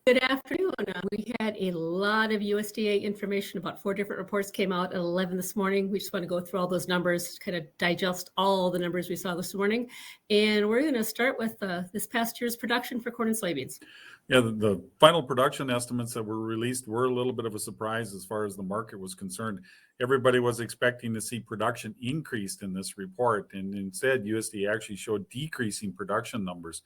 Good afternoon. We had a lot of USDA information. About 4 different reports came out at 11 this morning. We just want to go through all those numbers, kind of digest all the numbers we saw this morning. And we're going to start with this past year's production for corn and soybeans. Yeah, the final production estimates that were released were a little bit of a surprise as far as the market was concerned. Everybody was expecting to see production increased in this report, and instead USDA actually showed decreasing production numbers.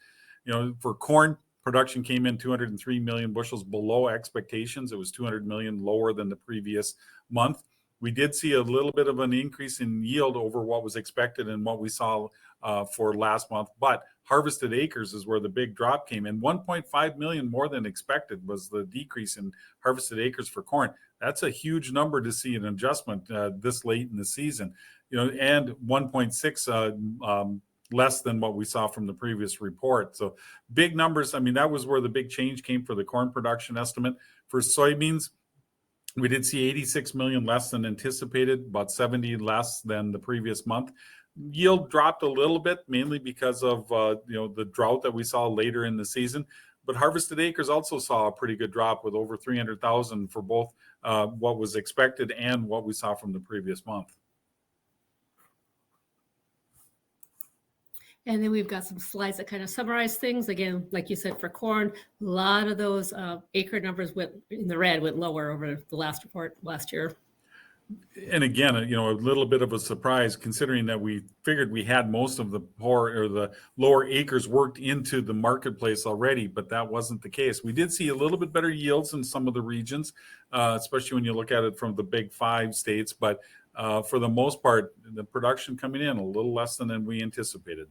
For corn, production came in 203 million bushels below expectations. It was 200 million lower than the previous month. We did see a little bit of an increase in yield over what was expected and what we saw for last month, but harvested acres is where the big drop came in. 1.5 million more than expected was the decrease in harvested acres for corn. That's a huge number to see an adjustment this late in the season, and 1.6 less than what we saw from the previous report. So big numbers. I mean, that was where the big change came for the corn production estimate. For soybeans, we did see 86 million less than anticipated, about 70 less than the previous month. Yield dropped a little bit, mainly because of the drought that we saw later in the season. But harvested acres also saw a pretty good drop, with over 300,000 for both what was expected and what we saw from the previous month. And then we've got some slides that kind of summarize things. Again, like you said, for corn, a lot of those acre numbers went in the red, went lower over the last report last year. And again, a little bit of a surprise, considering that we figured we had most of the the lower acres worked into the marketplace already, but that wasn't the case. We did see a little bit better yields in some of the regions, especially when you look at it from the big 5 states. But for the most part, the production coming in a little less than we anticipated.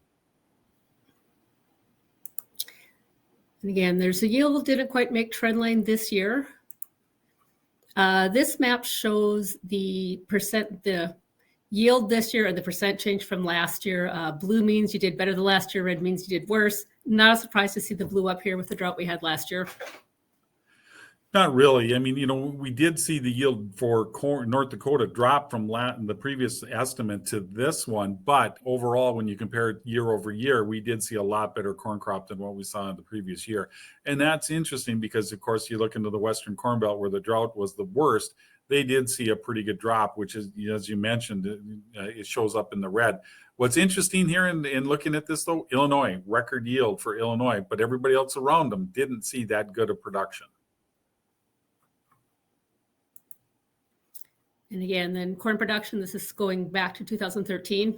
And again, there's a yield that didn't quite make trend line this year. This map shows the yield this year and the percent change from last year. Blue means you did better than last year. Red means you did worse. Not a surprise to see the blue up here with the drought we had last year. Not really. I mean, we did see the yield for corn, North Dakota drop from the previous estimate to this one. But overall, when you compare it year over year, we did see a lot better corn crop than what we saw in the previous year. And that's interesting because, of course, you look into the Western Corn Belt where the drought was the worst. They did see a pretty good drop, which is, as you mentioned, it shows up in the red. What's interesting here in looking at this, though, Illinois, record yield for Illinois, but everybody else around them didn't see that good of production. And again, then corn production, this is going back to 2013.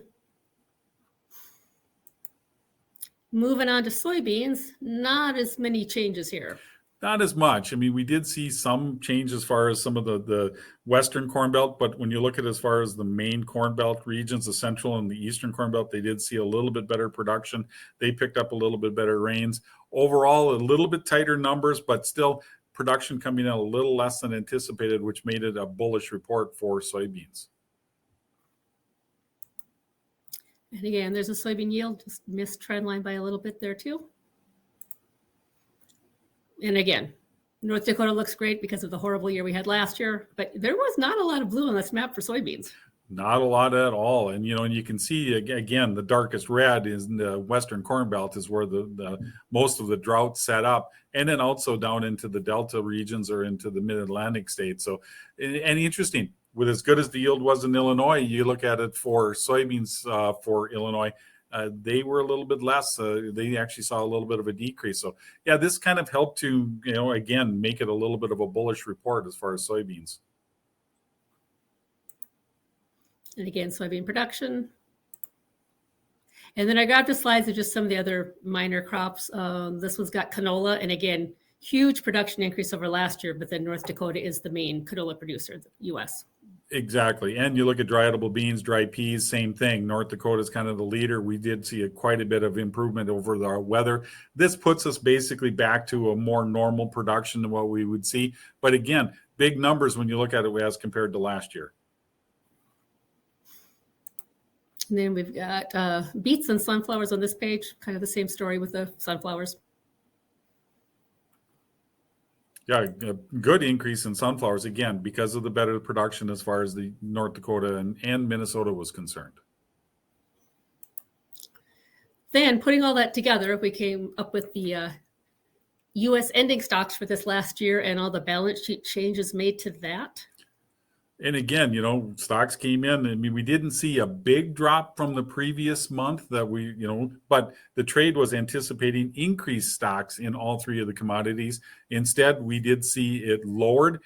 Moving on to soybeans, not as many changes here. Not as much. I mean, we did see some change as far as some of the Western Corn Belt, but when you look at as far as the main Corn Belt regions, the Central and the Eastern Corn Belt, they did see a little bit better production. They picked up a little bit better rains. Overall, a little bit tighter numbers, but still production coming in a little less than anticipated, which made it a bullish report for soybeans. And again, there's a soybean yield, just missed trend line by a little bit there too. And again, North Dakota looks great because of the horrible year we had last year, but there was not a lot of blue on this map for soybeans. Not a lot at all. And, and you can see, again, the darkest red is in the Western Corn Belt is where the most of the drought set up. And then also down into the Delta regions or into the mid-Atlantic states. So, and interesting, with as good as the yield was in Illinois, you look at it for soybeans for Illinois, they were a little bit less. They actually saw a little bit of a decrease. So, yeah, this kind of helped to, again, make it a little bit of a bullish report as far as soybeans. And again, soybean production. And then I grabbed the slides of just some of the other minor crops. This one's got canola. And again, huge production increase over last year, but then North Dakota is the main canola producer, the U.S. Exactly. And you look at dry edible beans, dry peas, same thing. North Dakota is kind of the leader. We did see quite a bit of improvement over our weather. This puts us basically back to a more normal production than what we would see. But again, big numbers when you look at it as compared to last year. And then we've got beets and sunflowers on this page, kind of the same story with the sunflowers. Yeah, a good increase in sunflowers, again, because of the better production as far as the North Dakota and Minnesota was concerned. Then putting all that together, we came up with the U.S. ending stocks for this last year and all the balance sheet changes made to that. And again, stocks came in. I mean, we didn't see a big drop from the previous month but the trade was anticipating increased stocks in all three of the commodities. Instead, we did see it lowered.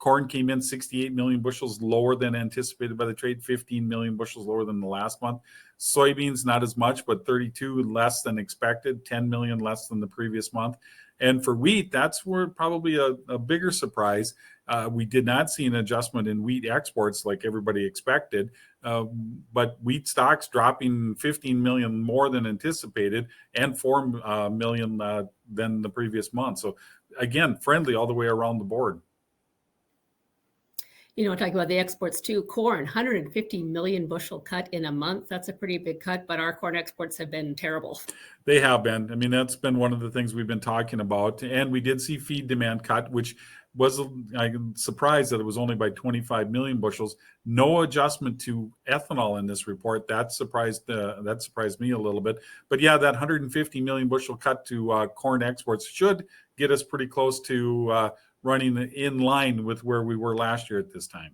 Corn came in 68 million bushels lower than anticipated by the trade, 15 million bushels lower than the last month. Soybeans, not as much, but 32 less than expected, 10 million less than the previous month. And for wheat, that's where probably a bigger surprise. We did not see an adjustment in wheat exports like everybody expected, but wheat stocks dropping 15 million more than anticipated and 4 million than the previous month. So again, friendly all the way around the board. Talking about the exports too, corn, 150 million bushel cut in a month. That's a pretty big cut, but our corn exports have been terrible. They have been. I mean, that's been one of the things we've been talking about. And we did see feed demand cut, which was, I'm surprised that it was only by 25 million bushels. No adjustment to ethanol in this report. That surprised me a little bit. But yeah, that 150 million bushel cut to corn exports should get us pretty close to running in line with where we were last year at this time.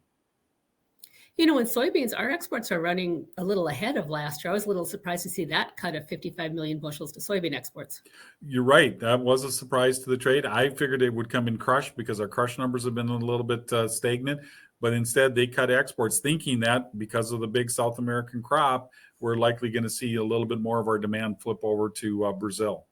In soybeans, our exports are running a little ahead of last year. I was a little surprised to see that cut of 55 million bushels to soybean exports. You're right. That was a surprise to the trade. I figured it would come in crush because our crush numbers have been a little bit stagnant, but instead they cut exports, thinking that because of the big South American crop, we're likely going to see a little bit more of our demand flip over to Brazil.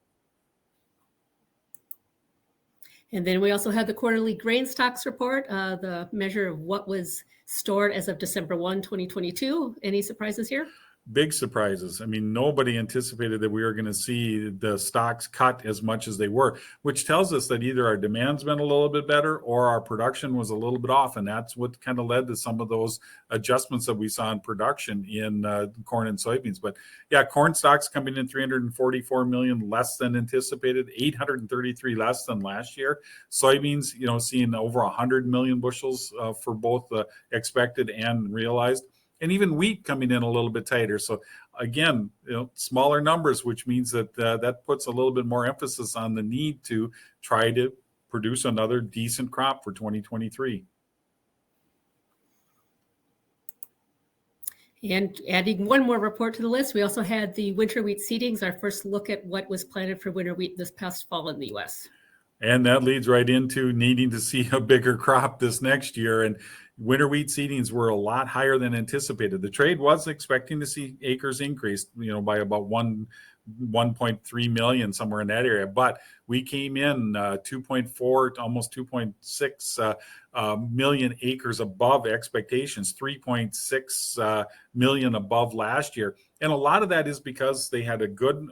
And then we also had the quarterly grain stocks report, the measure of what was stored as of December 1, 2022. Any surprises here? Big surprises. I mean, nobody anticipated that we were going to see the stocks cut as much as they were, which tells us that either our demand's been a little bit better or our production was a little bit off. And that's what kind of led to some of those adjustments that we saw in production in corn and soybeans. But yeah, corn stocks coming in 344 million less than anticipated, 833 less than last year. Soybeans, seeing over 100 million bushels for both expected and realized. And even wheat coming in a little bit tighter. So again, smaller numbers, which means that that puts a little bit more emphasis on the need to try to produce another decent crop for 2023. And adding one more report to the list, we also had the winter wheat seedings, our first look at what was planted for winter wheat this past fall in the U.S. And that leads right into needing to see a bigger crop this next year. And winter wheat seedings were a lot higher than anticipated. The trade was expecting to see acres increase, by about 1.3 million, somewhere in that area. But we came in 2.4 to almost 2.6 million acres above expectations, 3.6 million above last year. And a lot of that is because they had a good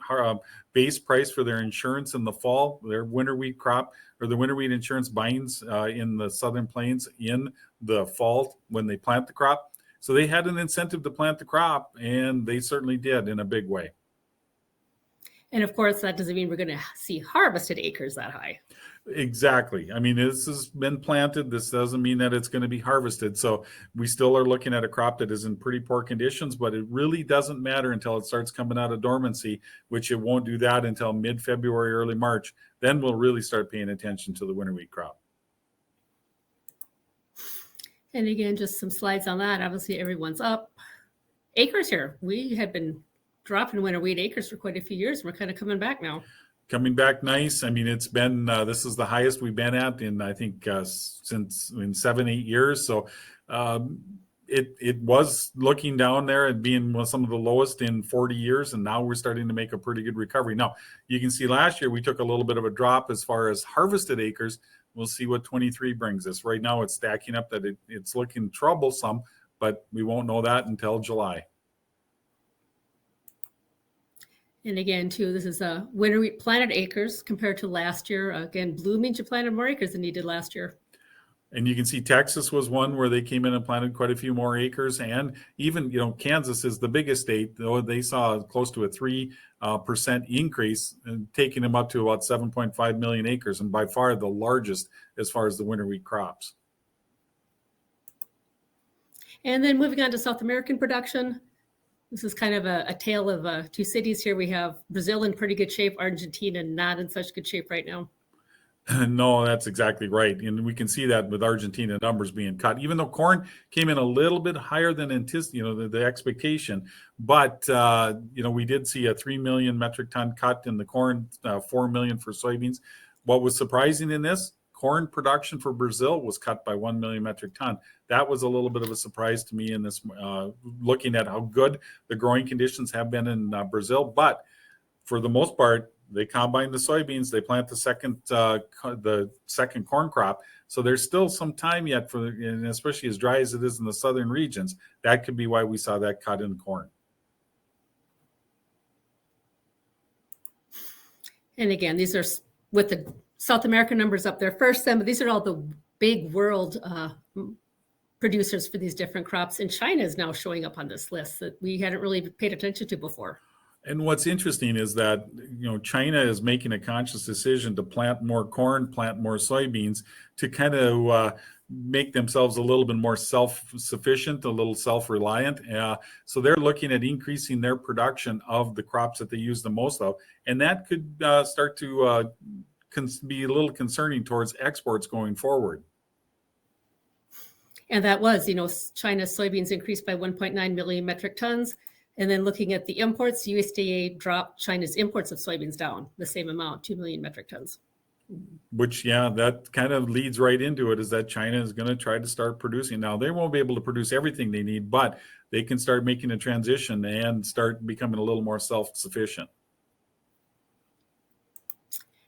base price for their insurance in the fall, their winter wheat crop, or the winter wheat insurance binds in the Southern Plains in the fall when they plant the crop. So they had an incentive to plant the crop, and they certainly did in a big way. And of course, that doesn't mean we're going to see harvested acres that high. Exactly. I mean, this has been planted. This doesn't mean that it's going to be harvested. So we still are looking at a crop that is in pretty poor conditions, but it really doesn't matter until it starts coming out of dormancy, which it won't do that until mid-February, early March. Then we'll really start paying attention to the winter wheat crop. And again, just some slides on that. Obviously, everyone's up. Acres here. We had been dropping winter wheat acres for quite a few years. We're kind of coming back now. Coming back nice. I mean, it's been, this is the highest we've been at in, I think, since in 7-8 years. So it was looking down there and being some of the lowest in 40 years. And now we're starting to make a pretty good recovery. Now, you can see last year we took a little bit of a drop as far as harvested acres. We'll see what 23 brings us. Right now it's stacking up that it's looking troublesome, but we won't know that until July. And again, too, this is a winter wheat planted acres compared to last year. Again, blue means you planted more acres than you did last year. And you can see Texas was one where they came in and planted quite a few more acres. And even, Kansas is the biggest state, though they saw close to a 3% increase, and taking them up to about 7.5 million acres, and by far the largest as far as the winter wheat crops. And then moving on to South American production. This is kind of a tale of two cities here. We have Brazil in pretty good shape, Argentina not in such good shape right now. No, that's exactly right. And we can see that with Argentina numbers being cut, even though corn came in a little bit higher than anticipated, the expectation. But, we did see a 3 million metric ton cut in the corn, 4 million for soybeans. What was surprising in this, corn production for Brazil was cut by 1 million metric ton. That was a little bit of a surprise to me in this, looking at how good the growing conditions have been in Brazil. But for the most part, they combine the soybeans, they plant the second corn crop. So there's still some time yet and especially as dry as it is in the southern regions, that could be why we saw that cut in corn. And again, these are with the South American numbers up there first, then, but these are all the big world producers for these different crops. And China is now showing up on this list that we hadn't really paid attention to before. And what's interesting is that, China is making a conscious decision to plant more corn, plant more soybeans to kind of make themselves a little bit more self-sufficient, a little self-reliant. So they're looking at increasing their production of the crops that they use the most of. And that could start to be a little concerning towards exports going forward. And that was, China's soybeans increased by 1.9 million metric tons. And then looking at the imports, USDA dropped China's imports of soybeans down the same amount, 2 million metric tons. Which, that kind of leads right into it, is that China is going to try to start producing. Now, they won't be able to produce everything they need, but they can start making a transition and start becoming a little more self-sufficient.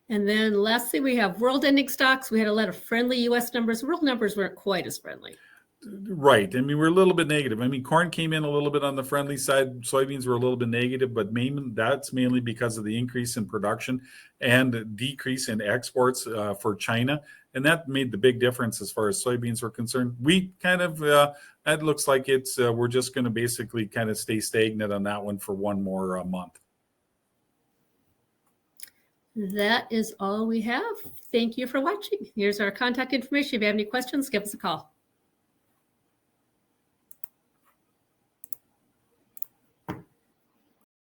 And then lastly, we have world ending stocks. We had a lot of friendly U.S. numbers. World numbers weren't quite as friendly. Right. I mean, we're a little bit negative. I mean, corn came in a little bit on the friendly side. Soybeans were a little bit negative, but that's mainly because of the increase in production and decrease in exports for China. And that made the big difference as far as soybeans were concerned. We kind of, that looks like we're just going to basically kind of stay stagnant on that one for one more month. That is all we have. Thank you for watching. Here's our contact information. If you have any questions, give us a call.